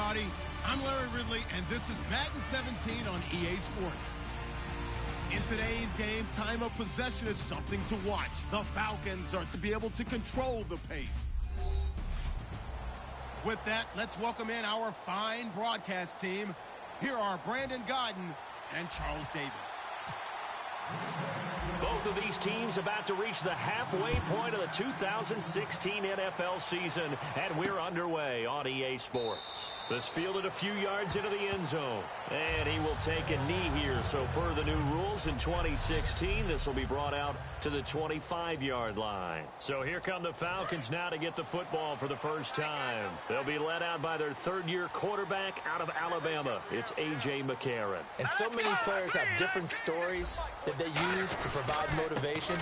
everybody. I'm Larry Ridley, and this is Madden 17 on EA Sports. In today's game, time of possession is something to watch. The Falcons are to be able to control the pace. With that, let's welcome in our fine broadcast team. Here are Brandon Gaudin and Charles Davis. Both of these teams about to reach the halfway point of the 2016 NFL season, and we're underway on EA Sports. This fielded a few yards into the end zone, and he will take a knee here. So per the new rules in 2016, this will be brought out to the 25-yard line. So here come the Falcons now to get the football for the first time. They'll be led out by their third-year quarterback out of Alabama. It's A.J. McCarron. And so many players have different stories that they use to provide motivation.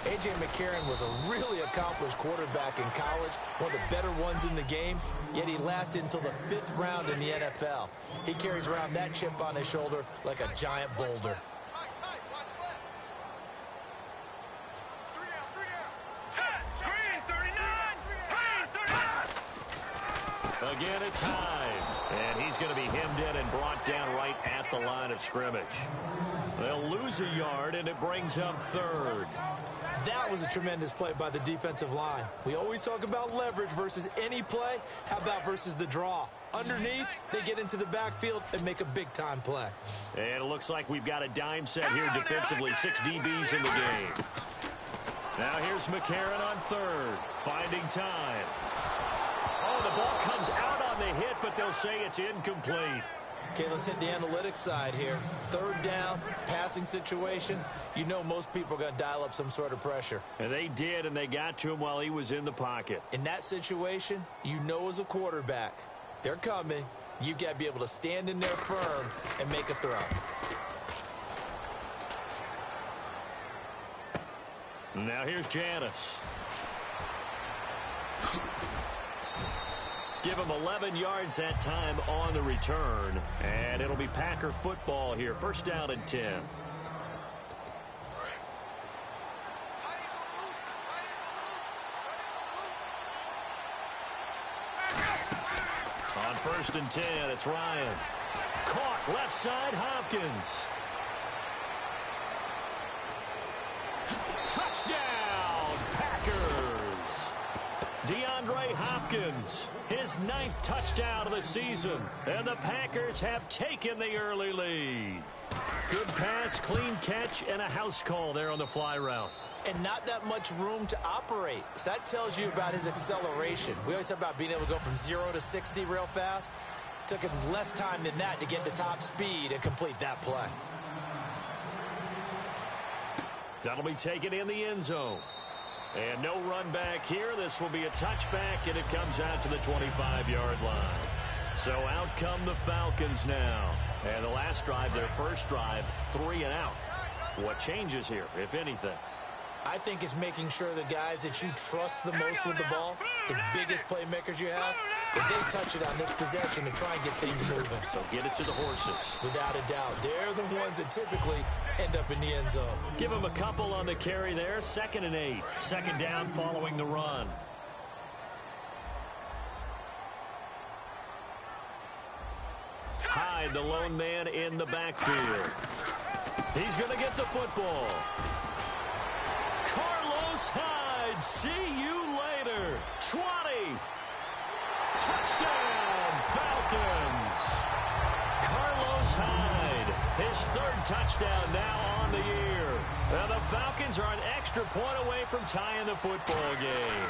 A.J. McCarron was a really accomplished quarterback in college, one of the better ones in the game, yet he lasted until the 5th round in the NFL. He carries around that chip on his shoulder like a giant boulder. Again, it's Hyde, and he's going to be hemmed in and brought down right at the line of scrimmage. They'll lose a yard, and it brings up third. That was a tremendous play by the defensive line. We always talk about leverage versus any play. How about versus the draw? Underneath, they get into the backfield and make a big-time play. And it looks like we've got a dime set here defensively. 6 DBs in the game. Now here's McCarron on third, finding time. Oh, the ball comes out on the hit, but they'll say it's incomplete. Okay, let's hit the analytics side here. Third down, passing situation. You know most people are going to dial up some sort of pressure. And they did, and they got to him while he was in the pocket. In that situation, you know as a quarterback, they're coming. You've got to be able to stand in there firm and make a throw. Now here's Janis. Give him 11 yards that time on the return. And it'll be Packer football here. First down and 10. On first and 10, it's Ryan. Caught left side, Hopkins. Touchdown, Packers. DeAndre Hopkins, his 9th touchdown of the season, and the Packers have taken the early lead. Good pass, clean catch, and a house call there on the fly route. And not that much room to operate. So that tells you about his acceleration. We always talk about being able to go from 0 to 60 real fast. Took him less time than that to get to top speed and complete that play. That'll be taken in the end zone. And no run back here. This will be a touchback, and it comes out to the 25-yard line. So out come the Falcons now. And the last drive, their first drive, 3 and out. What changes here, if anything? I think it's making sure the guys that you trust the most with the ball, the biggest playmakers you have, that they touch it on this possession to try and get things moving. So get it to the horses. Without a doubt. They're the ones that typically end up in the end zone. Give them a couple on the carry there. 2nd and 8. Second down following the run. Hyde, the lone man in the backfield. He's going to get the football. Carlos Hyde, see you later. 20. Touchdown, Falcons. Carlos Hyde, his 3rd touchdown now on the year. Now the Falcons are an extra point away from tying the football game.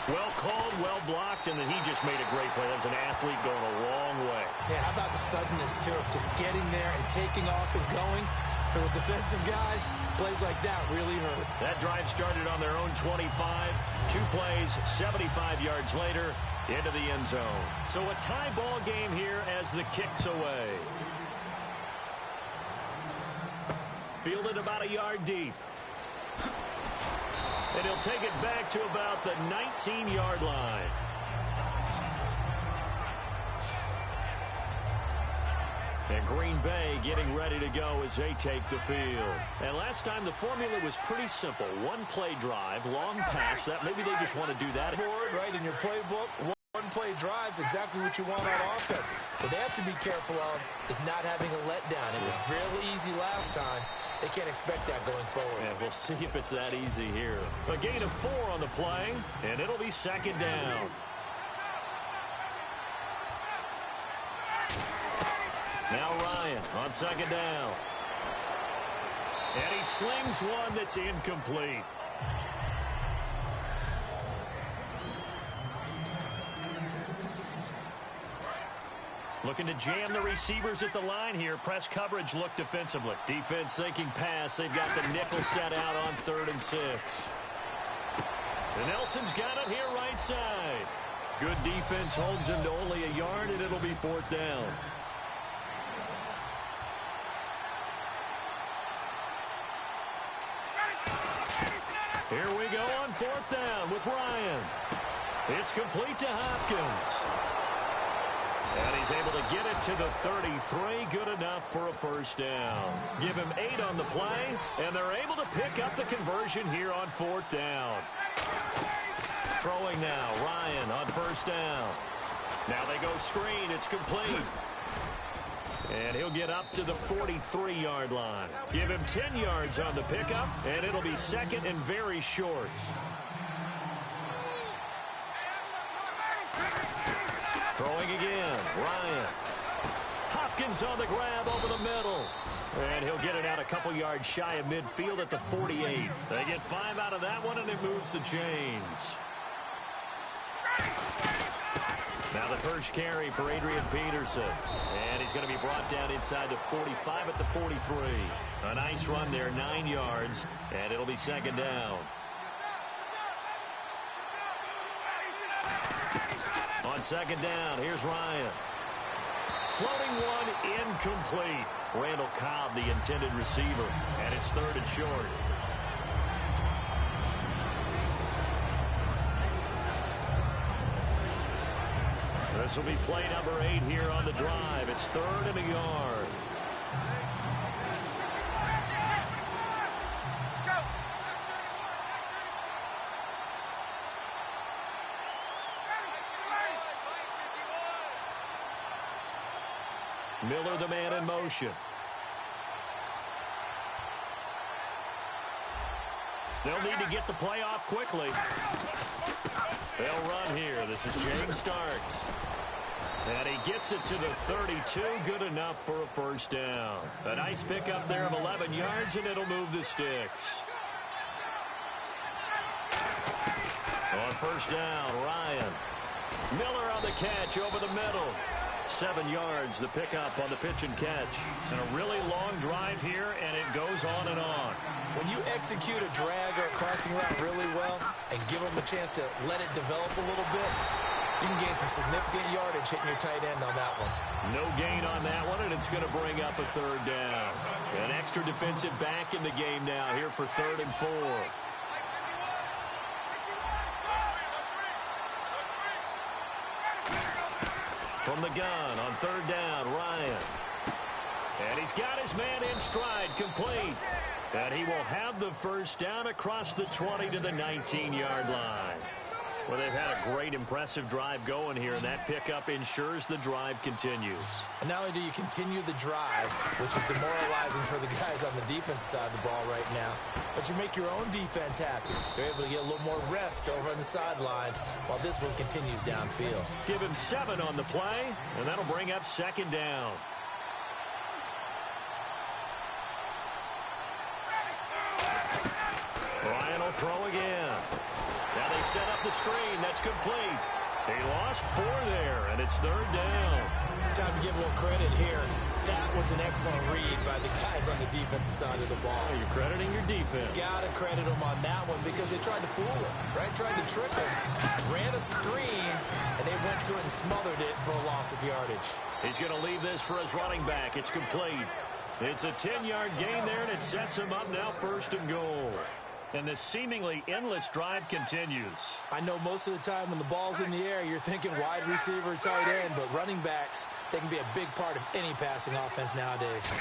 Well called, well blocked, and then he just made a great play. That was an athlete going a long way. Yeah, how about the suddenness, too? Just getting there and taking off and going. For the defensive guys, plays like that really hurt. That drive started on their own 25. 2 plays, 75 yards later, into the end zone. So a tie ball game here as the kick's away. Fielded about a yard deep. And he'll take it back to about the 19-yard line. And Green Bay getting ready to go as they take the field. And last time the formula was pretty simple. 1 play drive, long pass. That maybe they just want to do that. Board, right, in your playbook. 1 run-and-play drives, exactly what you want on offense. What they have to be careful of is not having a letdown. It was real easy last time. They can't expect that going forward. Yeah, we'll see if it's that easy here. A gain of 4 on the play, and it'll be second down. Now Ryan on second down. And he slings one that's incomplete. Looking to jam the receivers at the line here. Press coverage look defensively. Defense thinking pass. They've got the nickel set out on 3rd and 6. And Nelson's got it here right side. Good defense holds him to only a yard, and it'll be 4th down. Here we go on 4th down with Ryan. It's complete to Hopkins. And he's able to get it to the 33. Good enough for a 1st down. Give him 8 on the play, and they're able to pick up the conversion here on 4th down. Throwing now, Ryan on 1st down. Now they go screen. It's complete. And he'll get up to the 43-yard line. Give him 10 yards on the pickup, and it'll be second and very short. Throwing again, Ryan. Hopkins on the grab over the middle. And he'll get it out a couple yards shy of midfield at the 48. They get 5 out of that one, and it moves the chains. Now the first carry for Adrian Peterson. And he's going to be brought down inside the 45 at the 43. A nice run there, 9 yards, and it'll be second down. On second down, here's Ryan. Floating one, incomplete. Randall Cobb, the intended receiver, and it's 3rd and short. This will be play number 8 here on the drive. It's 3rd and a yard. Miller, the man in motion. They'll need to get the play off quickly. They'll run here. This is James Starks. And he gets it to the 32. Good enough for a 1st down. A nice pickup there of 11 yards, and it'll move the sticks. On 1st down, Ryan. Miller on the catch over the middle. 7 yards, the pickup on the pitch and catch. And a really long drive here, and it goes on and on. When you execute a drag or a crossing route really well and give them a chance to let it develop a little bit, you can gain some significant yardage hitting your tight end on that one. No gain on that one, and it's going to bring up a 3rd down. An extra defensive back in the game now here for 3rd and 4. From the gun on 3rd down, Ryan. And he's got his man in stride, complete. And he will have the 1st down across the 20 to the 19-yard line. Well, they've had a great, impressive drive going here, and that pickup ensures the drive continues. And not only do you continue the drive, which is demoralizing for the guys on the defense side of the ball right now, but you make your own defense happy. They're able to get a little more rest over on the sidelines while this one continues downfield. Give him 7 on the play, and that'll bring up 2nd down. Ryan will throw again. Now they set up the screen. That's complete. He lost 4 there, and it's 3rd down. Time to give a little credit here. That was an excellent read by the guys on the defensive side of the ball. Oh, you're crediting your defense. Got to credit them on that one because they tried to fool him, right? Tried to trick him. Ran a screen, and they went to it and smothered it for a loss of yardage. He's going to leave this for his running back. It's complete. It's a 10-yard gain there, and it sets him up now 1st and goal. And this seemingly endless drive continues. I know most of the time when the ball's in the air, you're thinking wide receiver, tight end, but running backs, they can be a big part of any passing offense nowadays.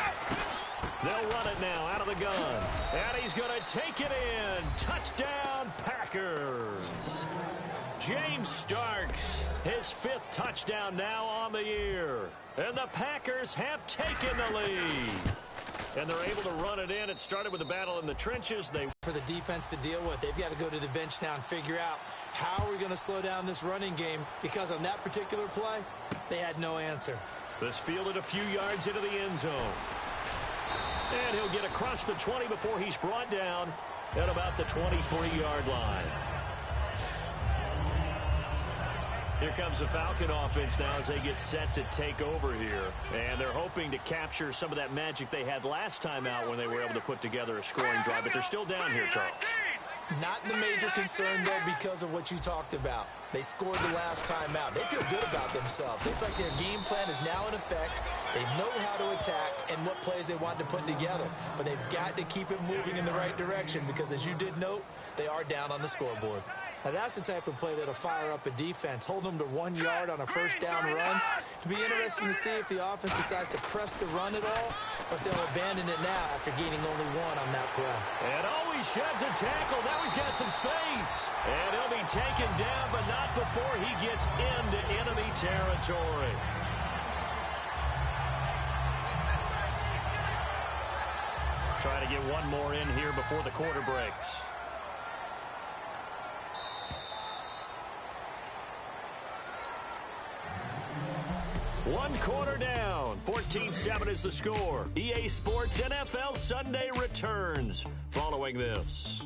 They'll run it now out of the gun. And he's going to take it in. Touchdown, Packers. James Starks His 5th touchdown now on the year. And the Packers have taken the lead. And they're able to run it in. It started with a battle in the trenches. For the defense to deal with, they've got to go to the bench now and figure out how are we going to slow down this running game, because on that particular play, they had no answer. This fielded a few yards into the end zone. And he'll get across the 20 before he's brought down at about the 23-yard line. Here comes the Falcon offense now as they get set to take over here. And they're hoping to capture some of that magic they had last time out when they were able to put together a scoring drive. But they're still down here, Charles. Not the major concern, though, because of what you talked about. They scored the last time out. They feel good about themselves. They feel like their game plan is now in effect. They know how to attack and what plays they want to put together. But they've got to keep it moving in the right direction because, as you did note, they are down on the scoreboard. Now, that's the type of play that'll fire up a defense. Hold them to 1 yard on a first down run. It'll be interesting to see if the offense decides to press the run at all, but they'll abandon it now after gaining only 1 on that play. And he sheds a tackle. Now he's got some space. And he'll be taken down, but not before he gets into enemy territory. Trying to get one more in here before the quarter breaks. One quarter down. 14-7 is the score. EA Sports NFL Sunday returns following this.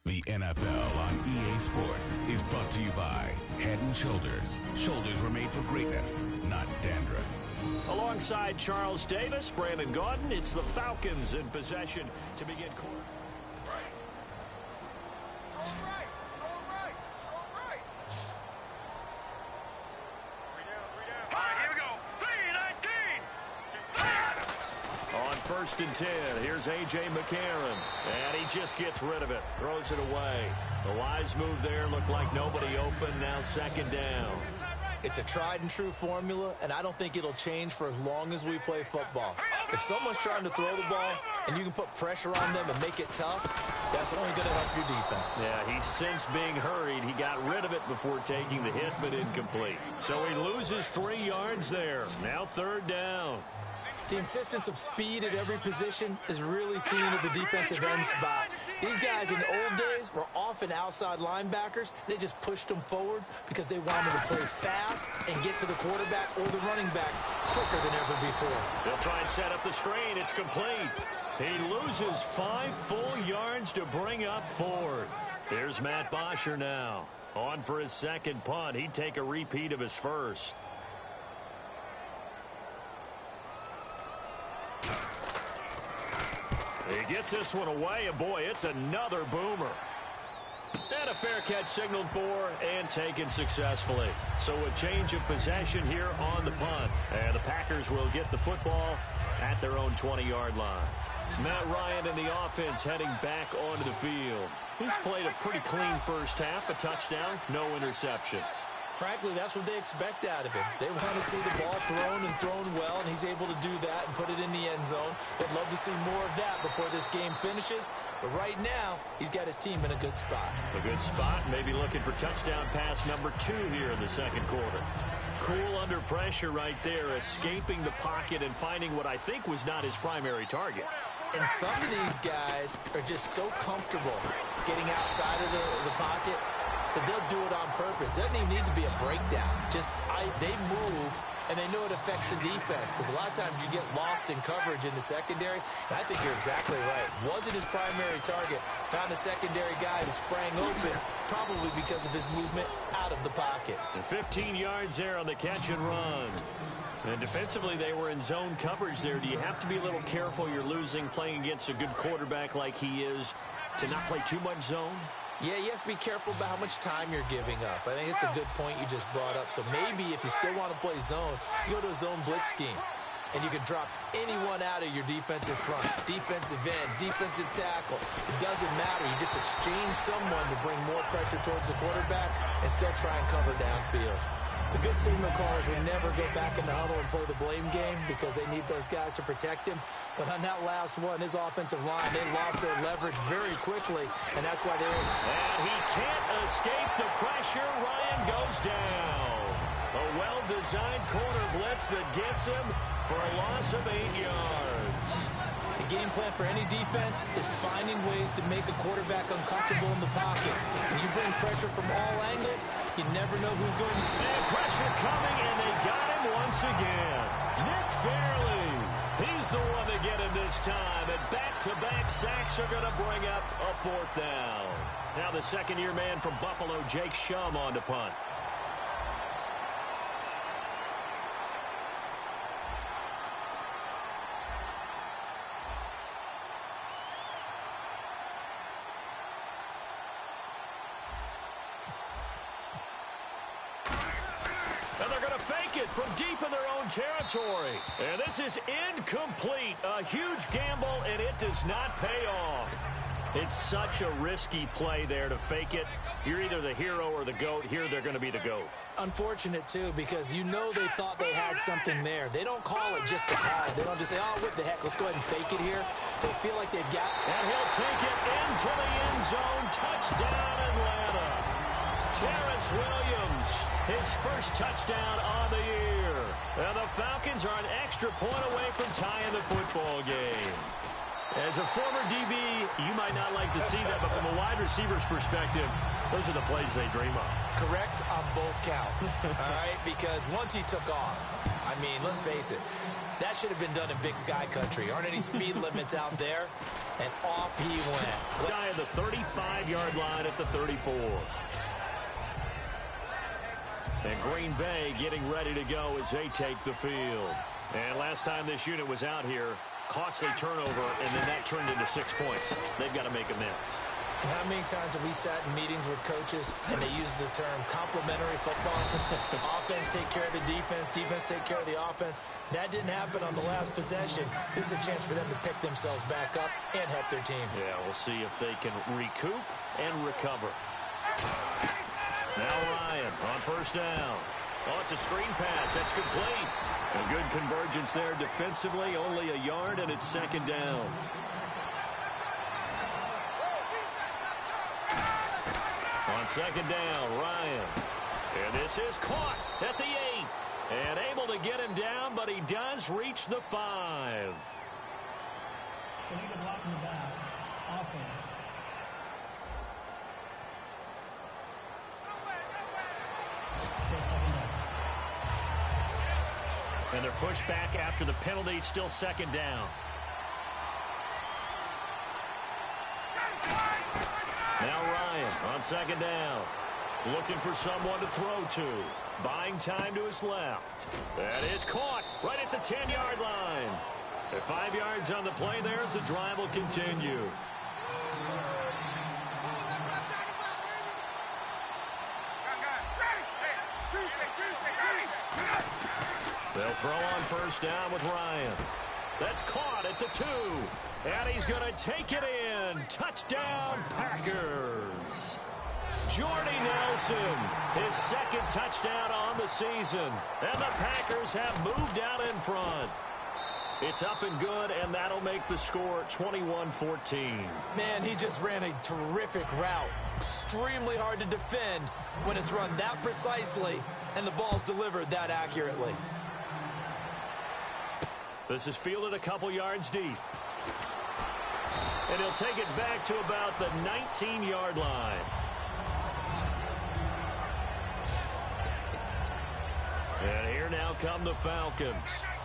The NFL on EA Sports is brought to you by Head & Shoulders. Shoulders were made for greatness, not dandruff. Alongside Charles Davis, Brandon Gaudin, it's the Falcons in possession to begin quarter. First and 10. Here's A.J. McCarron. And he just gets rid of it. Throws it away. The wise move there. Looked like nobody open. Now second down. It's a tried and true formula, and I don't think it'll change for as long as we play football. If someone's trying to throw the ball and you can put pressure on them and make it tough, that's only going to help your defense. Yeah, he's since being hurried. He got rid of it before taking the hit, but incomplete. So he loses 3 yards there. Now third down. The insistence of speed at every position is really seen at the defensive end spot. These guys in the old days were often outside linebackers. They just pushed them forward because they wanted to play fast and get to the quarterback or the running backs quicker than ever before. They'll try and set up the screen. It's complete. He loses 5 full yards to bring up 4. Here's Matt Bosher now. On for his second punt. He'd take a repeat of his first. He gets this one away, and boy, it's another boomer. And a fair catch signaled for and taken successfully. So a change of possession here on the punt. And the Packers will get the football at their own 20-yard line. Matt Ryan and the offense heading back onto the field. He's played a pretty clean first half, a touchdown, no interceptions. Frankly, that's what they expect out of him. They want to see the ball thrown and thrown well, and he's able to do that and put it in the end zone. They'd love to see more of that before this game finishes. But right now, he's got his team in a good spot. A good spot, maybe looking for touchdown pass number 2 here in the second quarter. Cool under pressure right there, escaping the pocket and finding what I think was not his primary target. And some of these guys are just so comfortable getting outside of the pocket that they'll do it on purpose. It doesn't even need to be a breakdown. They move, and they know it affects the defense, because a lot of times you get lost in coverage in the secondary, and I think you're exactly right. Wasn't his primary target. Found a secondary guy who sprang open, probably because of his movement out of the pocket. And 15 yards there on the catch and run. And defensively, they were in zone coverage there. Do you have to be a little careful you're losing playing against a good quarterback like he is to not play too much zone? Yeah, you have to be careful about how much time you're giving up. I think it's a good point you just brought up. So maybe if you still want to play zone, you go to a zone blitz scheme. And you can drop anyone out of your defensive front, defensive end, defensive tackle. It doesn't matter. You just exchange someone to bring more pressure towards the quarterback and still try and cover downfield. The good signal callers would never go back in the huddle and play the blame game because they need those guys to protect him. But on that last one, his offensive line, they lost their leverage very quickly, and that's why they're in. And he can't escape the pressure. Ryan goes down. A well-designed corner blitz that gets him for a loss of 8 yards. The game plan for any defense is finding ways to make a quarterback uncomfortable in the pocket. When you bring pressure from all angles, you never know who's going to... And pressure coming, and they got him once again. Nick Fairley. He's the one to get him this time. And back-to-back sacks are going to bring up a 4th down. Now the second-year man from Buffalo, Jake Shum, on to punt. And they're going to fake it from deep in their own territory. And this is incomplete. A huge gamble, and it does not pay off. It's such a risky play there to fake it. You're either the hero or the GOAT. Here they're going to be the GOAT. Unfortunate, too, because you know they thought they had something there. They don't call it just to call. They don't just say, oh, what the heck, let's go ahead and fake it here. They feel like they've got... And he'll take it into the end zone. Touchdown, Atlanta. Terrence Williams, his first touchdown on the year. And the Falcons are an extra point away from tying the football game. As a former DB, you might not like to see that, but from a wide receiver's perspective, those are the plays they dream of. Correct on both counts, all right? Because once he took off, I mean, let's face it, that should have been done in Big Sky country. Aren't any speed limits out there? And off he went. Guy at the 35-yard line at the 34. And Green Bay getting ready to go as they take the field. And last time this unit was out here, costly turnover, and then that turned into 6 points. They've got to make amends. And how many times have we sat in meetings with coaches and they use the term complementary football? Offense take care of the defense, defense take care of the offense. That didn't happen on the last possession. This is a chance for them to pick themselves back up and help their team. Yeah, we'll see if they can recoup and recover. Now Ryan on first down. Oh, it's a screen pass. That's complete. A good convergence there defensively. Only a yard, and it's second down. On second down, Ryan. And this is caught at the 8. And able to get him down, but he does reach the 5. We need a block in the back. Offense. Still second down. And they're pushed back after the penalty. Still second down. Now Ryan on second down. Looking for someone to throw to. Buying time to his left. That is caught right at the 10-yard line. At 5 yards on the play there, as the drive will continue. They'll throw on first down with Ryan. That's caught at the 2. And he's going to take it in. Touchdown, Packers. Jordy Nelson, his second touchdown on the season. And the Packers have moved out in front. It's up and good, and that'll make the score 21-14. Man, he just ran a terrific route. Extremely hard to defend when it's run that precisely and the ball's delivered that accurately. This is fielded a couple yards deep. And he'll take it back to about the 19-yard line. And here now come the Falcons.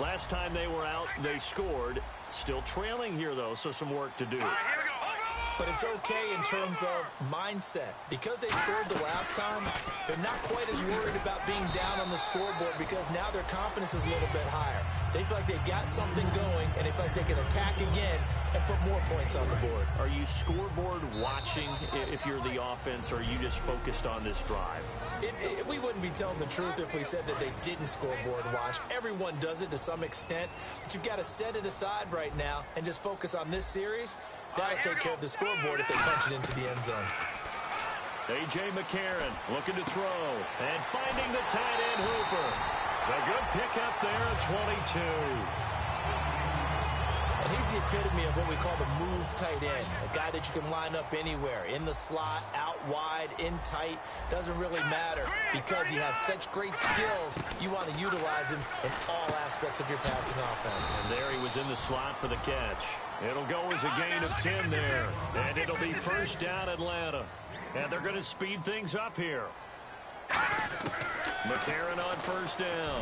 Last time they were out, they scored. Still trailing here, though, so some work to do. But it's okay in terms of mindset. Because they scored the last time, they're not quite as worried about being down on the scoreboard because now their confidence is a little bit higher. They feel like they've got something going, and they feel like they can attack again and put more points on the board. Are you scoreboard watching if you're the offense, or are you just focused on this drive? We wouldn't be telling the truth if we said that they didn't scoreboard watch. Everyone does it to some extent, but you've got to set it aside right now and just focus on this series. That'll take care of the scoreboard if they punch it into the end zone. A.J. McCarron looking to throw. And finding the tight end Hooper. A good pickup there at 22. And he's the epitome of what we call the move tight end. A guy that you can line up anywhere. In the slot, out wide, in tight. Doesn't really matter. Because he has such great skills, you want to utilize him in all aspects of your passing offense. And there he was in the slot for the catch. It'll go as a gain of 10 there. And it'll be first down Atlanta. And they're going to speed things up here. McCarron on first down.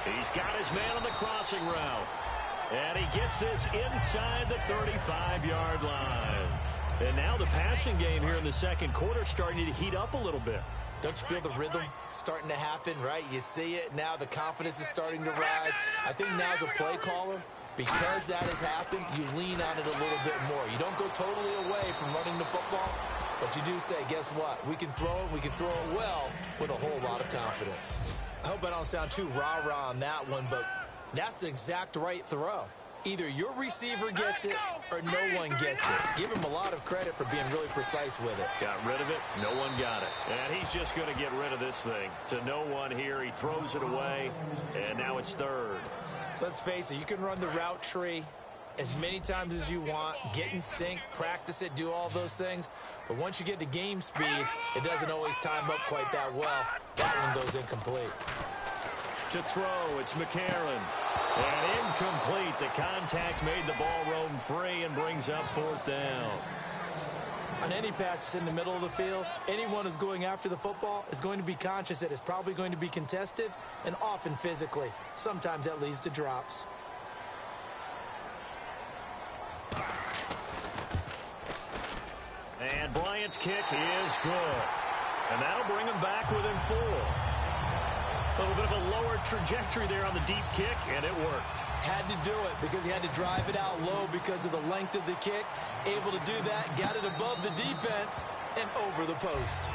He's got his man on the crossing route. And he gets this inside the 35-yard line. And now the passing game here in the second quarter starting to heat up a little bit. Don't you feel the rhythm starting to happen, right? You see it. Now the confidence is starting to rise. I think now as a play caller, because that has happened, you lean on it a little bit more. You don't go totally away from running the football, but you do say, guess what? We can throw it. We can throw it well with a whole lot of confidence. I hope I don't sound too rah-rah on that one, but that's the exact right throw. Either your receiver gets it or no one gets it. Give him a lot of credit for being really precise with it. Got rid of it. No one got it. And he's just going to get rid of this thing. To no one here. He throws it away. And now it's third. Let's face it. You can run the route tree as many times as you want. Get in sync. Practice it. Do all those things. But once you get to game speed, it doesn't always time up quite that well. That one goes incomplete. To throw, it's McCarron. And incomplete. The contact made the ball roam free and brings up fourth down. On any passes in the middle of the field, anyone who's going after the football is going to be conscious that it's probably going to be contested and often physically. Sometimes that leads to drops. And Bryant's kick is good. And that'll bring him back within 4. A little bit of a lower trajectory there on the deep kick, and it worked. Had to do it because he had to drive it out low because of the length of the kick. Able to do that, got it above the defense and over the post.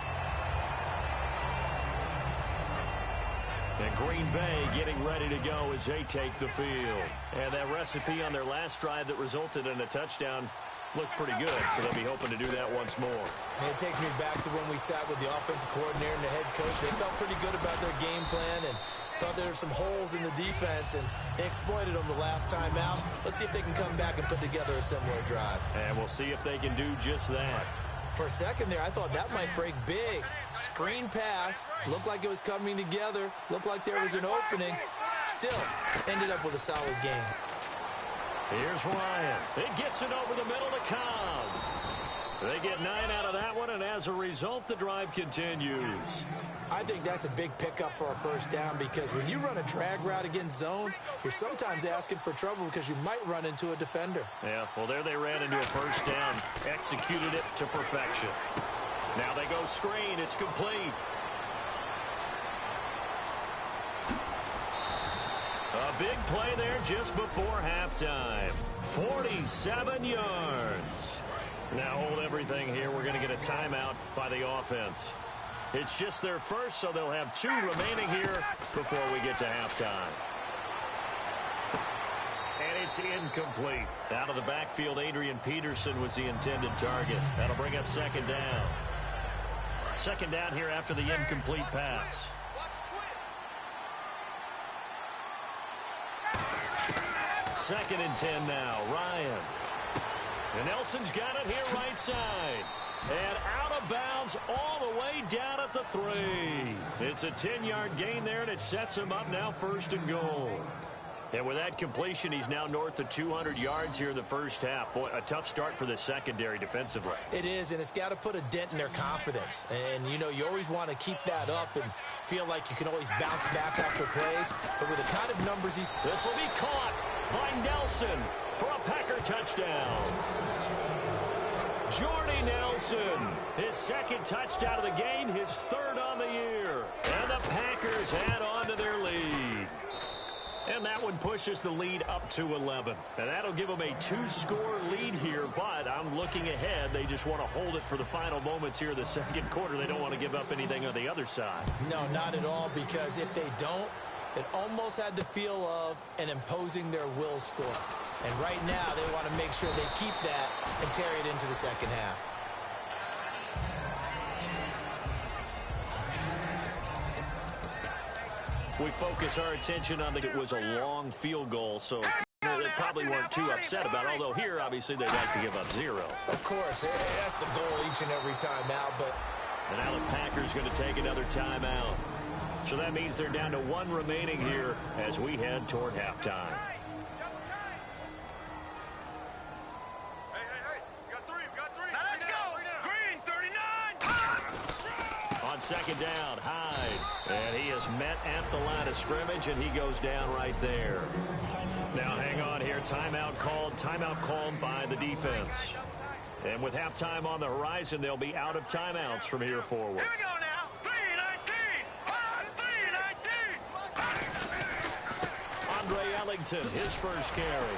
And Green Bay getting ready to go as they take the field. And that recipe on their last drive that resulted in a touchdown looked pretty good, so they'll be hoping to do that once more. And it takes me back to when we sat with the offensive coordinator and the head coach. They felt pretty good about their game plan and thought there were some holes in the defense, and they exploited them the last time out. Let's see if they can come back and put together a similar drive. And we'll see if they can do just that. For a second there, I thought that might break big. Screen pass, looked like it was coming together, looked like there was an opening. Still, ended up with a solid game. Here's Ryan. It gets it over the middle to Cobb. They get 9 out of that one, and as a result, the drive continues. I think that's a big pickup for a first down because when you run a drag route against zone, you're sometimes asking for trouble because you might run into a defender. Yeah, well, there they ran into a first down, executed it to perfection. Now they go screen. It's complete. A big play there just before halftime. 47 yards. Now hold everything here. We're going to get a timeout by the offense. It's just their first, so they'll have 2 remaining here before we get to halftime. And it's incomplete. Out of the backfield, Adrian Peterson was the intended target. That'll bring up second down. Second down here after the incomplete pass. Second and 10 now. Ryan. And Nelson's got it here right side. And out of bounds all the way down at the 3. It's a 10-yard gain there, and it sets him up now first and goal. And with that completion, he's now north of 200 yards here in the first half. Boy, a tough start for the secondary defensively. It is, and it's got to put a dent in their confidence. And, you know, you always want to keep that up and feel like you can always bounce back after plays. But with the kind of numbers he's... This will be caught by Nelson for a Packer touchdown. Jordy Nelson, his second touchdown of the game, his third on the year. And the Packers add on to their lead. And that one pushes the lead up to 11. And that'll give them a 2-score lead here, but I'm looking ahead. They just want to hold it for the final moments here in the second quarter. They don't want to give up anything on the other side. No, not at all, because if they don't, it almost had the feel of an imposing their will score. And right now, they want to make sure they keep that and carry it into the second half. We focus our attention on it was a long field goal, so they probably weren't too upset about it, although here, obviously, they'd like to give up 0. Of course, that's the goal each and every time out, but... And now the Packers going to take another timeout. So that means they're down to 1 remaining here as we head toward halftime. Second down, Hyde. And he is met at the line of scrimmage, and he goes down right there. Now, hang on here. Timeout called by the defense. And with halftime on the horizon, they'll be out of timeouts from here forward. Here we go now. 3-19. Andre Ellington, his first carry.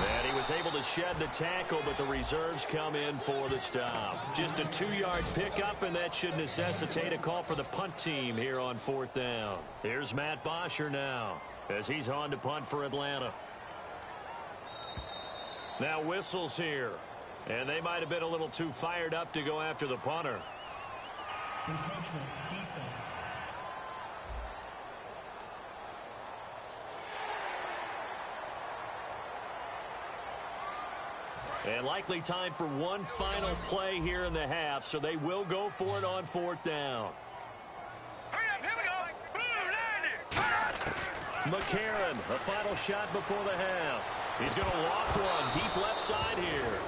And he was able to shed the tackle, but the reserves come in for the stop. Just a 2-yard pickup, and that should necessitate a call for the punt team here on 4th down. Here's Matt Bosher now as he's on to punt for Atlanta. Now whistles here, and they might have been a little too fired up to go after the punter. Encroachment, defense. And likely time for one final play here in the half, so they will go for it on 4th down. Here we go. McCarron, a final shot before the half. He's going to loft one deep left side here.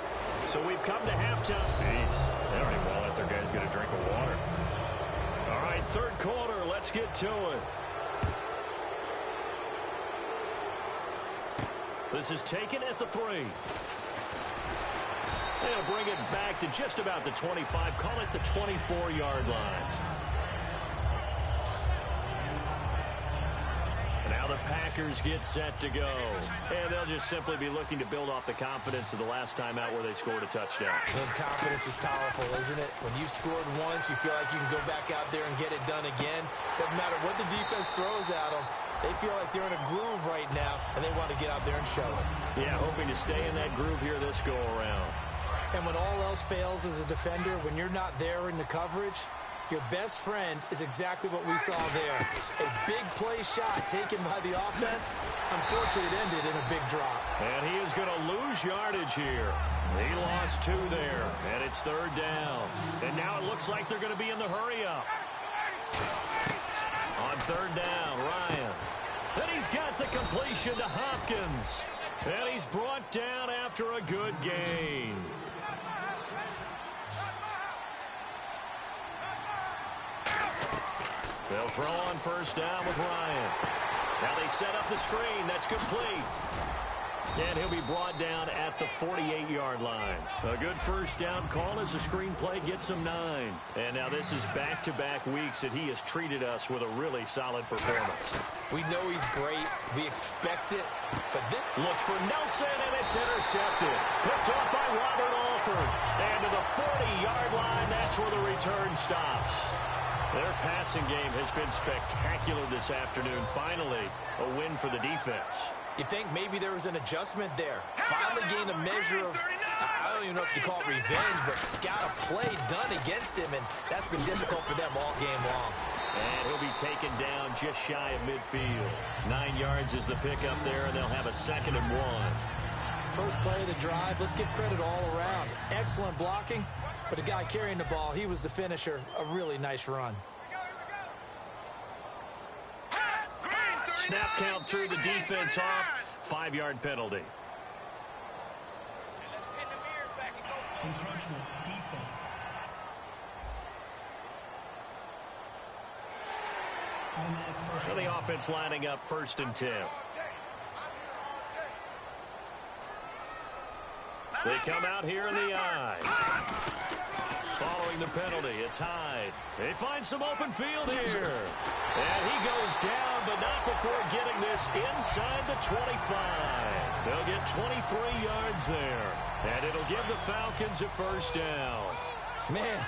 So we've come to halftime. Jeez, they don't even want to let their guys get a drink of water. All right, 3rd quarter, let's get to it. This is taken at the 3. They'll bring it back to just about the 25, call it the 24-yard line. Now the Packers get set to go. And they'll just simply be looking to build off the confidence of the last time out where they scored a touchdown. And confidence is powerful, isn't it? When you've scored once, you feel like you can go back out there and get it done again. Doesn't matter what the defense throws at them. They feel like they're in a groove right now, and they want to get out there and show it. Yeah, hoping to stay in that groove here this go-around. And when all else fails as a defender, when you're not there in the coverage, your best friend is exactly what we saw there. A big play shot taken by the offense. Unfortunately, it ended in a big drop. And he is going to lose yardage here. He lost 2 there, and it's 3rd down. And now it looks like they're going to be in the hurry-up. On 3rd down, Ryan. And he's got the completion to Hopkins. And he's brought down after a good gain. They'll throw on 1st down with Ryan. Now they set up the screen. That's complete. And he'll be brought down at the 48-yard line. A good 1st down call as the screen play gets him 9. And now this is back-to-back weeks that he has treated us with a really solid performance. We know he's great. We expect it. But this looks for Nelson, and it's intercepted. Picked off by Robert Alford. And to the 40-yard line, that's where the return stops. Their passing game has been spectacular this afternoon. Finally, a win for the defense. You think maybe there was an adjustment there. Finally gained a measure of, I don't even know if you call it revenge, but got a play done against him, and that's been difficult for them all game long. And he'll be taken down just shy of midfield. 9 yards is the pickup there, and they'll have a 2nd and 1. First play of the drive, let's give credit all around. Excellent blocking, but the guy carrying the ball, he was the finisher. A really nice run. Snap count through the defense off. 5-yard penalty. Encroachment, defense. So the offense lining up 1st and 10. They come out here in the I. Following the penalty, it's Hyde. They find some open field here. And he goes down, but not before getting this inside the 25. They'll get 23 yards there. And it'll give the Falcons a 1st down. Man,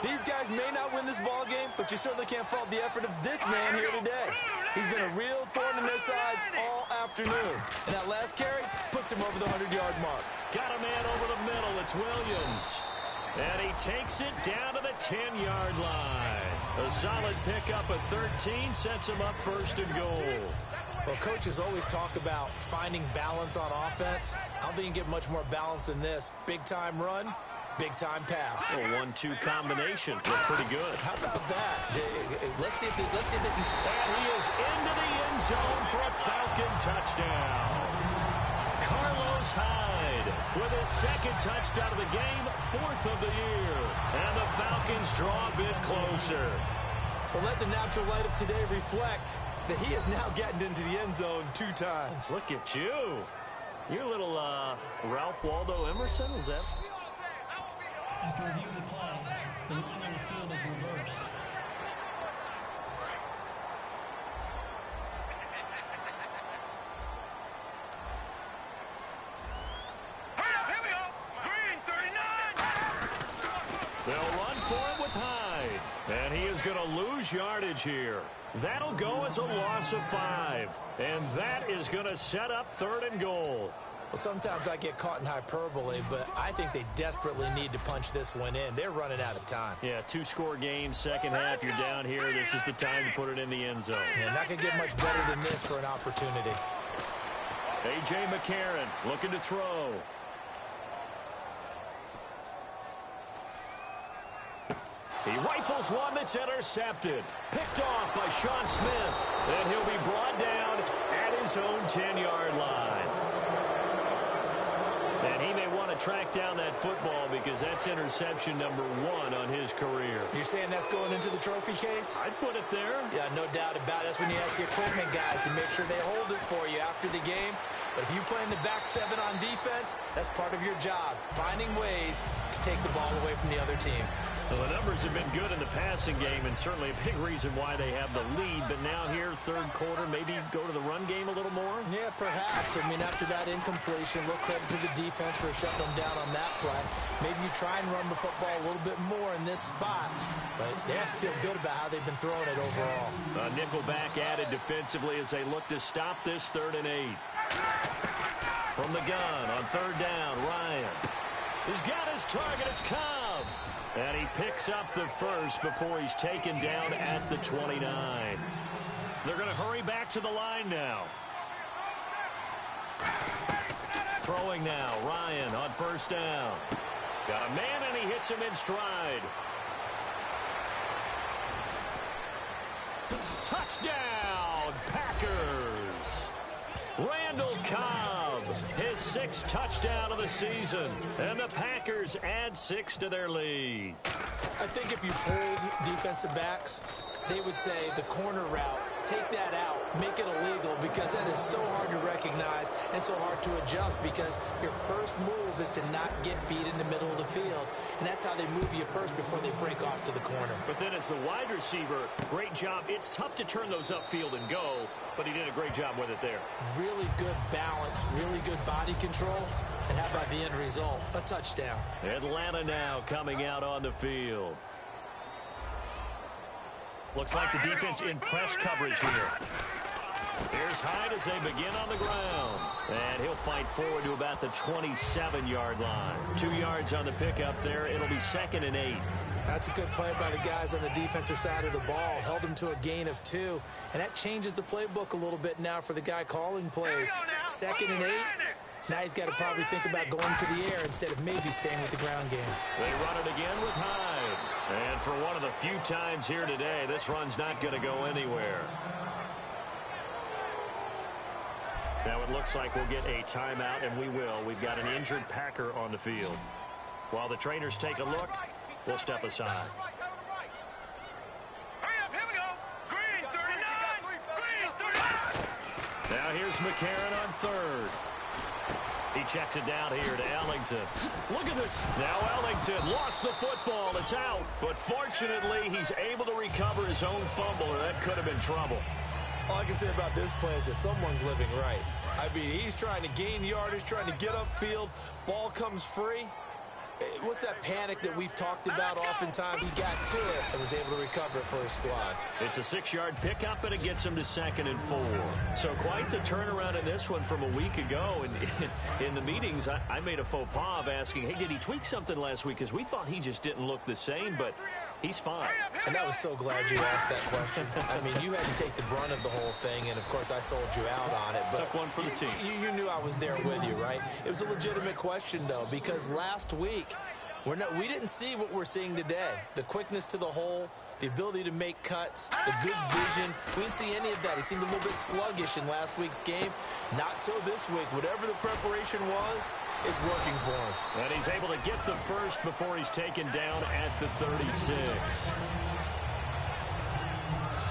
these guys may not win this ball game, but you certainly can't fault the effort of this man here today. He's been a real thorn in their sides all afternoon. And that last carry puts him over the 100-yard mark. Got a man over the middle. It's Williams. And he takes it down to the 10-yard line. A solid pickup at 13 sets him up first and goal. Well, coaches always talk about finding balance on offense. I don't think you can get much more balance than this. Big-time run, big-time pass. A 1-2 combination. Looked pretty good. How about that? Let's see if they can... And he is into the end zone for a Falcon touchdown. Carlos Hyde with his second touchdown of the game, 4th of the year. And the Falcons draw a bit closer. Well, let the natural light of today reflect that he is now getting into the end zone 2 times. Look at you. You're a little Ralph Waldo Emerson, is that? After review of the play, the line on the field is reversed. Here we go. Green 39. They'll run for it with Hyde. And he is going to lose yardage here. That'll go as a loss of 5. And that is going to set up 3rd and goal. Well, sometimes I get caught in hyperbole, but I think they desperately need to punch this one in. They're running out of time. Yeah, 2-score game, second half. You're down here. This is the time to put it in the end zone. Yeah, not going to get much better than this for an opportunity. A.J. McCarron looking to throw. He rifles one that's intercepted. Picked off by Sean Smith. And he'll be brought down at his own 10-yard line. And he may want to track down that football because that's interception number 1 on his career. You're saying that's going into the trophy case? I'd put it there. Yeah, no doubt about it. That's when you ask the equipment guys to make sure they hold it for you after the game. But if you play in the back 7 on defense, that's part of your job, finding ways to take the ball away from the other team. Well, the numbers have been good in the passing game and certainly a big reason why they have the lead. But now here, 3rd quarter, maybe go to the run game a little more? Yeah, perhaps. I mean, after that incompletion, a little credit to the defense for shutting them down on that play. Maybe you try and run the football a little bit more in this spot. But they have to feel good about how they've been throwing it overall. A nickel back added defensively as they look to stop this 3rd and 8. From the gun on 3rd down, Ryan. He's got his target. It's Cobb. And he picks up the first before he's taken down at the 29. They're going to hurry back to the line now. Throwing now, Ryan on 1st down. Got a man and he hits him in stride. Touchdown, Packers. Randall Cobb, his 6th touchdown of the season. And the Packers add 6 to their lead. I think if you pulled defensive backs, they would say the corner route, take that out, make it illegal, because that is so hard to recognize and so hard to adjust, because your first move is to not get beat in the middle of the field. And that's how they move you first before they break off to the corner. But then as the wide receiver, great job. It's tough to turn those upfield and go, but he did a great job with it there. Really good balance, really good body control. And how about the end result? A touchdown. Atlanta now coming out on the field. Looks like the defense in press coverage here. Here's Hyde as they begin on the ground. And he'll fight forward to about the 27-yard line. 2 yards on the pickup there. It'll be 2nd and 8. That's a good play by the guys on the defensive side of the ball. Held him to a gain of 2. And that changes the playbook a little bit now for the guy calling plays. 2nd and 8. Now he's got to probably think about going to the air instead of maybe staying with the ground game. They run it again with Hyde. And for one of the few times here today, this run's not going to go anywhere. Now it looks like we'll get a timeout, and we will. We've got an injured Packer on the field. While the trainers take a look, we'll step aside. Hurry up, here we go. Green 39. Green 39. Now here's McCarron on 3rd. He checks it down here to Ellington. Look at this. Now Ellington lost the football. It's out. But fortunately, he's able to recover his own fumble, or that could have been trouble. All I can say about this play is that someone's living right. I mean, he's trying to gain yardage, trying to get upfield. Ball comes free. What's that panic that we've talked about oftentimes? He got to it and was able to recover it for his squad. It's a 6-yard pickup, and it gets him to 2nd and 4. So quite the turnaround in this one from a week ago. And in the meetings, I made a faux pas of asking, hey, did he tweak something last week? Because we thought he just didn't look the same. But he's fine. And I was so glad you asked that question. I mean, you had to take the brunt of the whole thing, and, of course, I sold you out on it. But took one for the team. You knew I was there with you, right? It was a legitimate question, though, because last week we didn't see what we're seeing today. The quickness to the hole, the ability to make cuts, the good vision. We didn't see any of that. He seemed a little bit sluggish in last week's game. Not so this week. Whatever the preparation was, it's working for him. And he's able to get the first before he's taken down at the 36.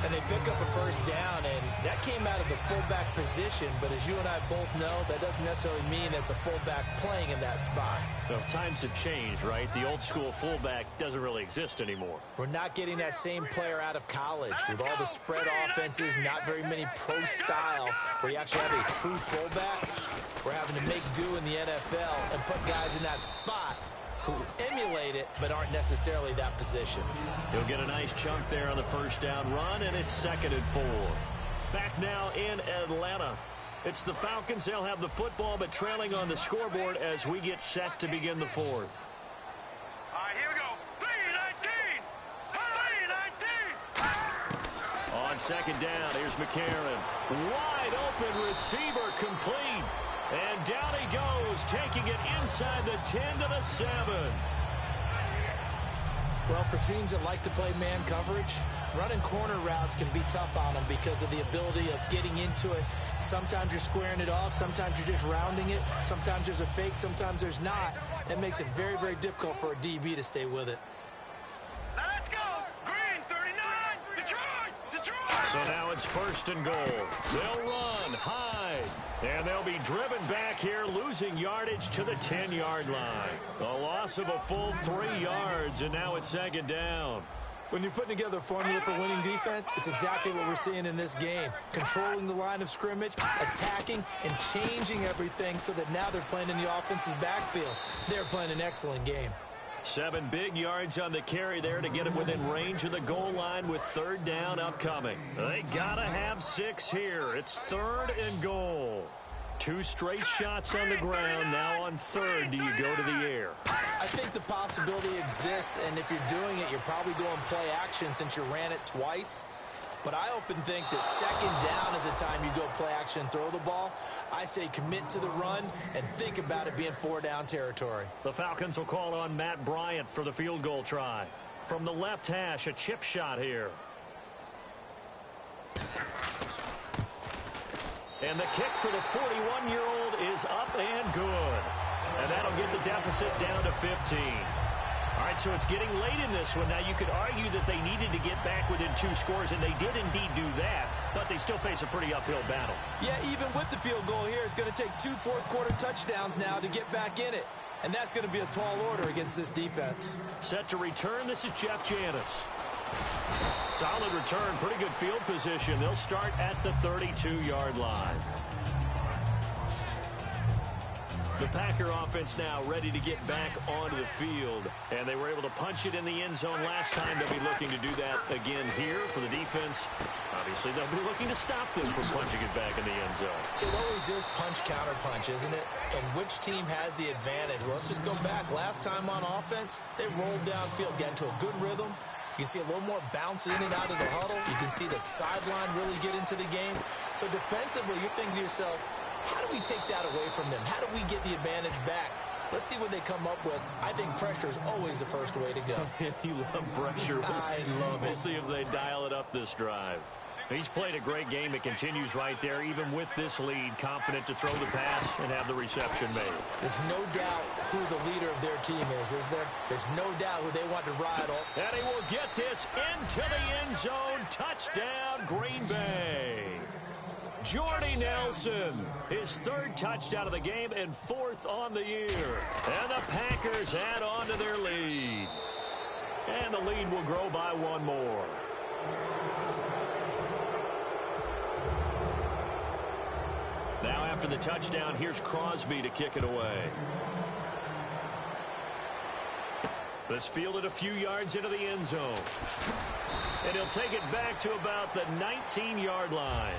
And they pick up a first down, and that came out of the fullback position. But as you and I both know, that doesn't necessarily mean it's a fullback playing in that spot. Well, times have changed, right? The old school fullback doesn't really exist anymore. We're not getting that same player out of college with all the spread offenses, not very many pro style where you actually have a true fullback. We're having to make do in the NFL and put guys in that spot who emulate it but aren't necessarily that position. He'll get a nice chunk there on the first down run, and it's 2nd and 4. Back now in Atlanta. It's the Falcons. They'll have the football, but trailing on the scoreboard as we get set to begin the 4th. All right, here we go. 3-19. 3-19. On 2nd down, here's McCarron. Wide open receiver complete. And down he goes, taking it inside the 10 to the 7. Well, for teams that like to play man coverage, running corner routes can be tough on them because of the ability of getting into it. Sometimes you're squaring it off. Sometimes you're just rounding it. Sometimes there's a fake. Sometimes there's not. That makes it very, very difficult for a DB to stay with it. Now let's go. Green, 39. Detroit. So now it's 1st and goal. They'll run, hide, and they'll be driven back here, losing yardage to the 10-yard line. A loss of a full 3 yards, and now it's 2nd down. When you're putting together a formula for winning defense, it's exactly what we're seeing in this game. Controlling the line of scrimmage, attacking, and changing everything so that now they're playing in the offense's backfield. They're playing an excellent game. 7 big yards on the carry there to get him within range of the goal line with 3rd down upcoming. They gotta have 6 here. It's 3rd and goal. 2 straight shots on the ground. Now on 3rd, do you go to the air? I think the possibility exists, and if you're doing it, you're probably going play action since you ran it twice. But I often think that 2nd down is the time you go play action and throw the ball. I say commit to the run and think about it being 4-down territory. The Falcons will call on Matt Bryant for the field goal try. From the left hash, a chip shot here. And the kick for the 41-year-old is up and good. And that'll get the deficit down to 15. All right, so it's getting late in this one. Now, you could argue that they needed to get back within 2 scores, and they did indeed do that, but they still face a pretty uphill battle. Yeah, even with the field goal here, it's going to take 2 fourth-quarter touchdowns now to get back in it. And that's going to be a tall order against this defense. Set to return, this is Jeff Janis. Solid return, pretty good field position. They'll start at the 32-yard line. The Packer offense now ready to get back onto the field. And they were able to punch it in the end zone last time. They'll be looking to do that again here for the defense. Obviously, they'll be looking to stop them from punching it back in the end zone. It always is punch-counter-punch, isn't it? And which team has the advantage? Well, let's just go back. Last time on offense, they rolled downfield, got into a good rhythm. You can see a little more bounce in and out of the huddle. You can see the sideline really get into the game. So defensively, you're thinking to yourself, how do we take that away from them? How do we get the advantage back? Let's see what they come up with. I think pressure is always the first way to go. You love pressure. I love it. We'll see if they dial it up this drive. He's played a great game. It continues right there, even with this lead. Confident to throw the pass and have the reception made. There's no doubt who the leader of their team is there? There's no doubt who they want to ride on. And he will get this into the end zone. Touchdown, Green Bay. Jordy Nelson, his 3rd touchdown of the game and 4th on the year. And the Packers add on to their lead. And the lead will grow by 1 more. Now after the touchdown, here's Crosby to kick it away. This fielded a few yards into the end zone. And he'll take it back to about the 19-yard line.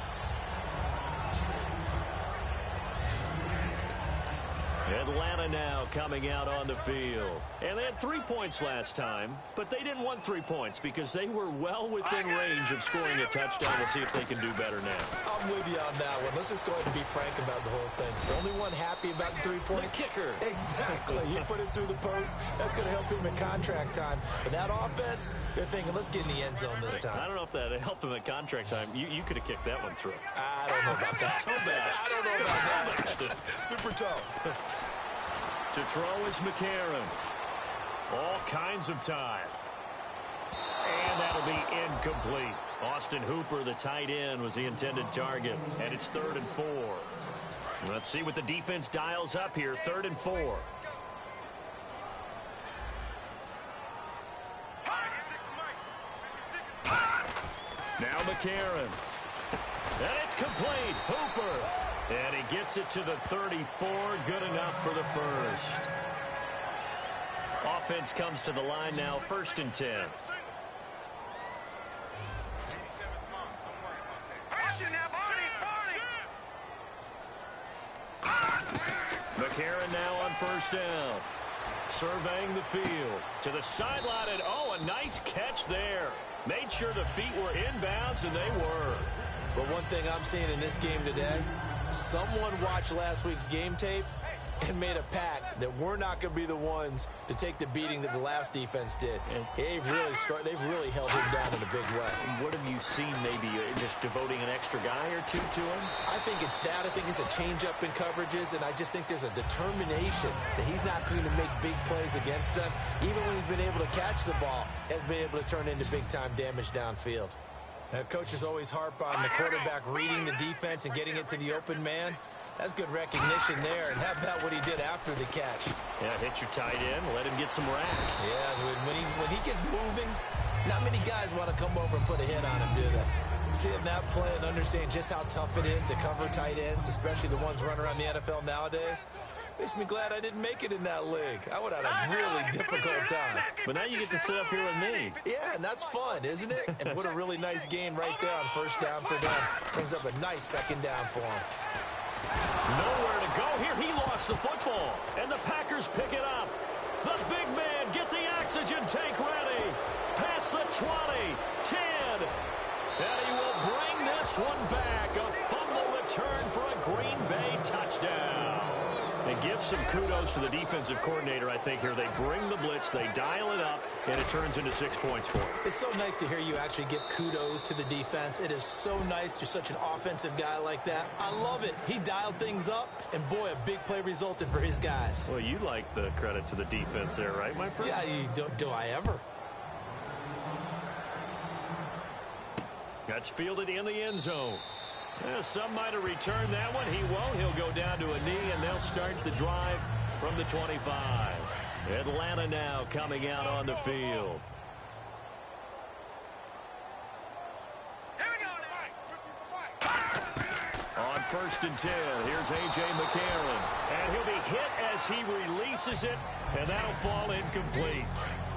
Atlanta Atlanta now coming out on the field. And they had 3 points last time, but they didn't want 3 points because they were well within range of scoring a touchdown. We'll see if they can do better now. I'm with you on that one. Let's just go ahead and be frank about the whole thing. The only one happy about the 3-point? The kicker. Exactly. You put it through the post. That's going to help him in contract time. But that offense, they're thinking, let's get in the end zone this time. I don't know if that helped him at contract time. You could have kicked that one through. I don't know about that. I don't know about that. Super toe. To throw is McCarron. All kinds of time. And that'll be incomplete. Austin Hooper, the tight end, was the intended target. And it's 3rd and 4. Let's see what the defense dials up here. 3rd and 4. Now McCarron. And it's complete. Hooper. And he gets it to the 34. Good enough for the first. Offense comes to the line now. 1st and 10. McCarron now on 1st down. Surveying the field. To the sideline, and oh, a nice catch there. Made sure the feet were inbounds, and they were. But one thing I'm seeing in this game today, someone watched last week's game tape and made a pact that we're not going to be the ones to take the beating that the last defense did. They've really held him down in a big way. What have you seen, maybe just devoting an extra guy or two to him? I think it's that. I think it's a change-up in coverages, and I just think there's a determination that he's not going to make big plays against them. Even when he's been able to catch the ball, has been able to turn into big-time damage downfield. Now, coaches always harp on the quarterback reading the defense and getting it to the open man. That's good recognition there, and how about what he did after the catch? Yeah, hit your tight end, let him get some rack. Yeah, when he gets moving, not many guys want to come over and put a hit on him, do they? Seeing that play and understanding just how tough it is to cover tight ends, especially the ones running around the NFL nowadays, makes me glad I didn't make it in that league. I would have had a really difficult time. But now you get to sit up here with me. Yeah, and that's fun, isn't it? And what a really nice gain right there on 1st down for them. Brings up a nice 2nd down for him. Nowhere to go here. He lost the football, and the Packers pick it up. The big man, get the oxygen tank ready. Past the 20, 10, and he will bring this one back. A fumble return for a Green Bay touchdown. And give some kudos to the defensive coordinator, I think, here. They bring the blitz, they dial it up, and it turns into 6 points for him. It's so nice to hear you actually give kudos to the defense. It is so nice. You're such an offensive guy like that. I love it. He dialed things up, and boy, a big play resulted for his guys. Well, you like the credit to the defense there, right, my friend? Yeah, do I ever? That's fielded in the end zone. Some might have returned that one. He won't. He'll go down to a knee, and they'll start the drive from the 25. Atlanta now coming out on the field. On 1st and 10, here's A.J. McCarron. And he'll be hit as he releases it, and that'll fall incomplete.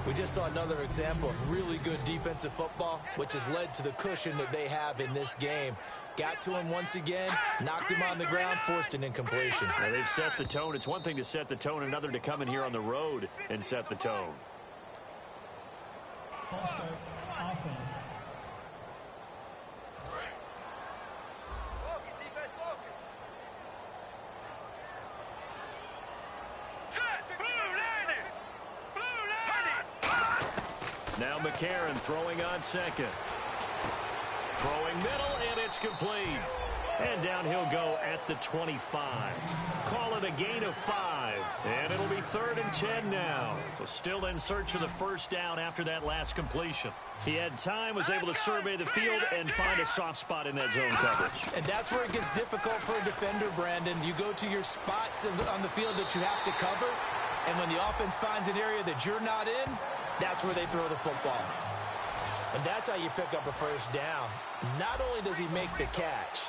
We just saw another example of really good defensive football, which has led to the cushion that they have in this game. Got to him once again, knocked him on the ground, forced an incompletion. Now they've set the tone. It's one thing to set the tone, another to come in here on the road and set the tone. False start, offense. Now McCarron throwing on 2nd. Throwing middle, and it's complete. And down he'll go at the 25. Call it a gain of 5. And it'll be 3rd and 10 now. So still in search of the 1st down after that last completion. He had time, was able to survey the field and find a soft spot in that zone coverage. And that's where it gets difficult for a defender, Brandon. You go to your spots on the field that you have to cover, and when the offense finds an area that you're not in, that's where they throw the football. And that's how you pick up a 1st down. Not only does he make the catch,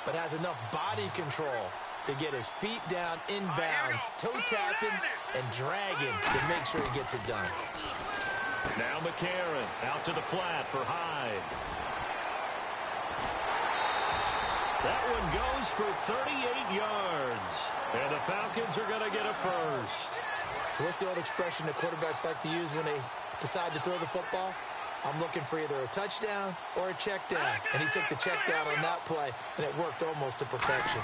but has enough body control to get his feet down inbounds, toe tapping and dragging to make sure he gets it done. Now McCarron out to the flat for Hyde. That one goes for 38 yards. And the Falcons are going to get a first. So what's the old expression that quarterbacks like to use when they decide to throw the football? I'm looking for either a touchdown or a check down. And he took the check down on that play, and it worked almost to perfection.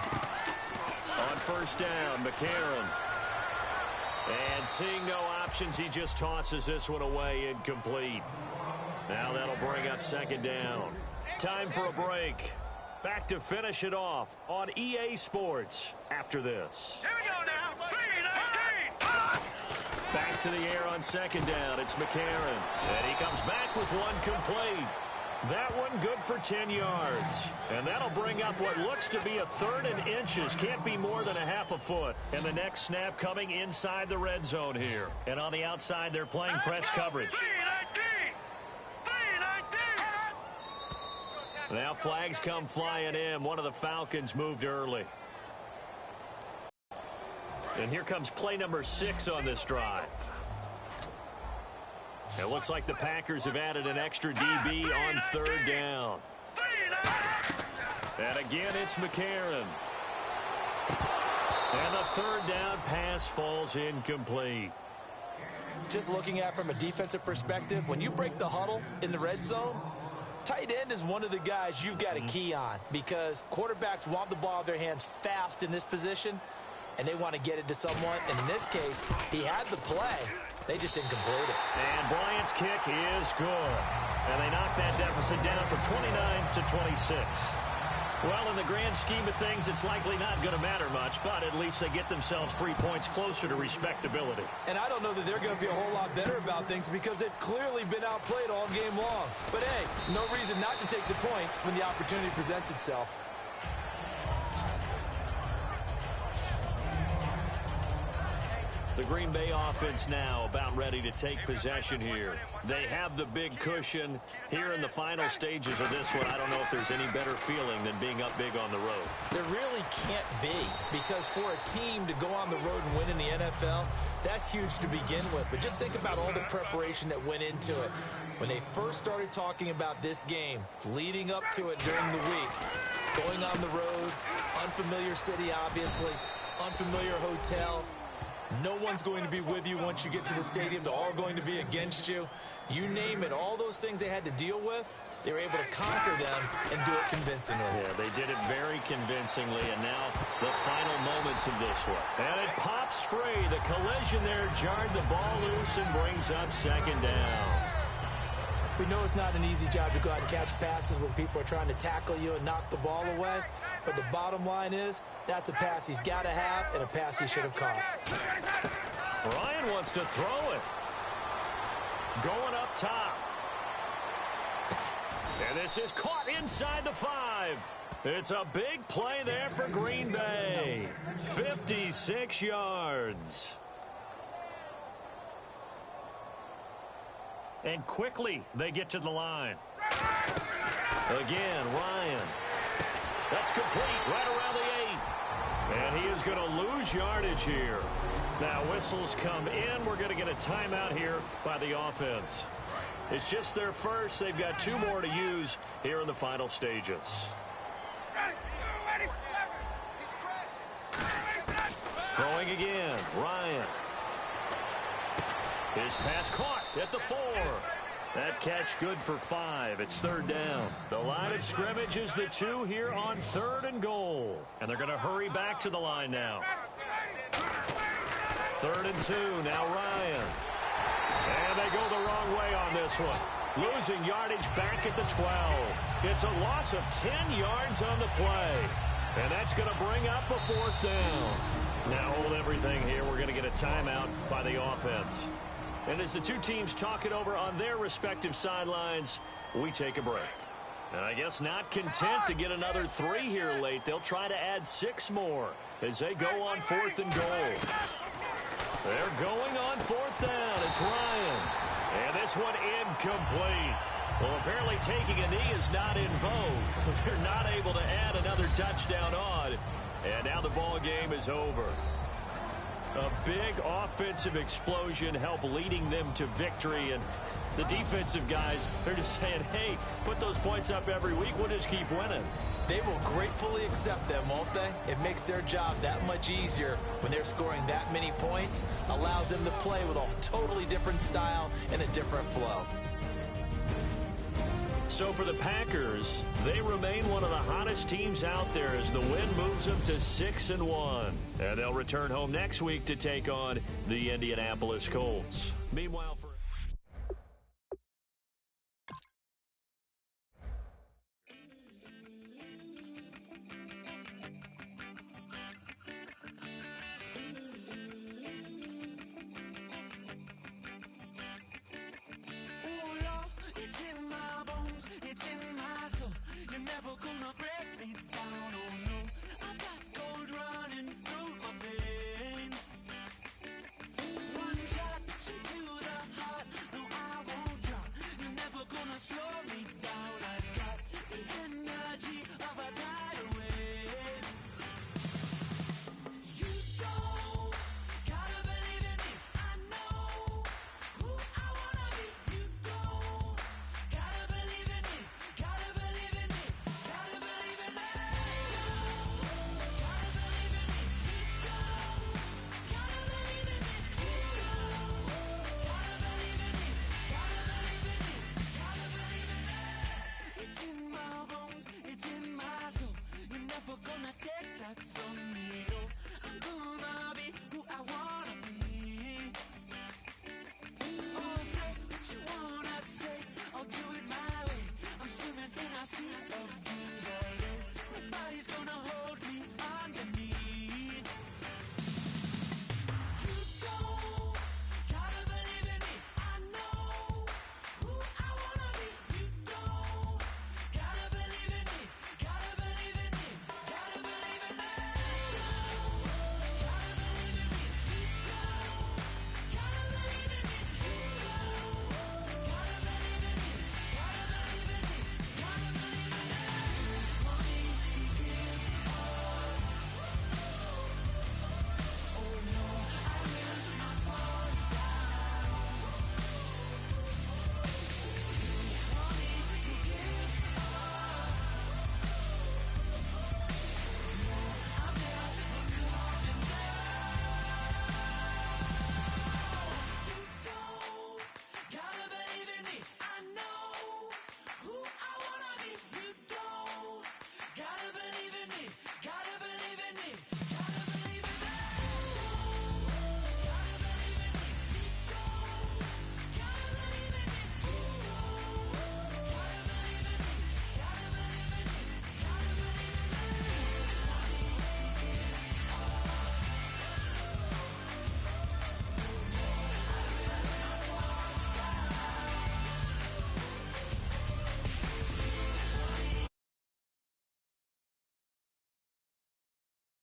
On first down, McCarron. And seeing no options, he just tosses this one away, incomplete. Now that'll bring up second down. Time for a break. Back to finish it off on EA Sports after this. Here we go now. 3-19. Back to the air on second down. It's McCarron. And he comes back with one complete. That one good for 10 yards. And that'll bring up what looks to be a third and inches. Can't be more than a half a foot. And the next snap coming inside the red zone here. And on the outside, they're playing press coverage. 3-19. Now flags come flying in. One of the Falcons moved early. And here comes play number 6 on this drive. It looks like the Packers have added an extra DB on third down. And again, it's McCarron. And the third down pass falls incomplete. Just looking at it from a defensive perspective, when you break the huddle in the red zone, tight end is one of the guys you've got to key on because quarterbacks want the ball in their hands fast in this position, and they want to get it to someone. And in this case, he had the play. They just didn't complete it. And Bryant's kick is good. And they knock that deficit down from 29-26. Well, in the grand scheme of things, it's likely not going to matter much, but at least they get themselves 3 points closer to respectability. And I don't know that they're going to be a whole lot better about things because they've clearly been outplayed all game long. But, hey, no reason not to take the points when the opportunity presents itself. The Green Bay offense now about ready to take possession here. They have the big cushion. Here in the final stages of this one, I don't know if there's any better feeling than being up big on the road. There really can't be, because for a team to go on the road and win in the NFL, that's huge to begin with. But just think about all the preparation that went into it. When they first started talking about this game, leading up to it during the week, going on the road, unfamiliar city, obviously, unfamiliar hotel. No one's going to be with you once you get to the stadium. They're all going to be against you. You name it, all those things they had to deal with, they were able to conquer them and do it convincingly. Yeah, they did it very convincingly, and now the final moments of this one. And it pops free. The collision there jarred the ball loose and brings up second down. We know it's not an easy job to go out and catch passes when people are trying to tackle you and knock the ball away. But the bottom line is, that's a pass he's got to have and a pass he should have caught. Ryan wants to throw it. Going up top. And this is caught inside the 5. It's a big play there for Green Bay. 56 yards. And quickly they get to the line. Again, Ryan. That's complete right around the 8. And he is going to lose yardage here. Now whistles come in. We're going to get a timeout here by the offense. It's just their first. They've got 2 more to use here in the final stages. Throwing again, Ryan. His pass caught at the 4. That catch good for 5. It's third down. The line of scrimmage is the 2 here on 3rd and goal. And they're going to hurry back to the line now. 3rd and 2. Now Ryan. And they go the wrong way on this one. Losing yardage back at the 12. It's a loss of 10 yards on the play. And that's going to bring up a 4th down. Now hold everything here. We're going to get a timeout by the offense. And as the 2 teams talk it over on their respective sidelines, we take a break. And I guess not content to get another 3 here late. They'll try to add 6 more as they go on 4th and goal. They're going on 4th down. It's Ryan. And this one incomplete. Well, apparently taking a knee is not in vogue. They're not able to add another touchdown on. And now the ball game is over. A big offensive explosion helped leading them to victory, and the defensive guys are just saying, hey, put those points up every week, we'll just keep winning. They will gratefully accept them, won't they? It makes their job that much easier when they're scoring that many points, allows them to play with a totally different style and a different flow. So for the Packers, they remain one of the hottest teams out there as the win moves them to 6-1. And they'll return home next week to take on the Indianapolis Colts. Meanwhile, for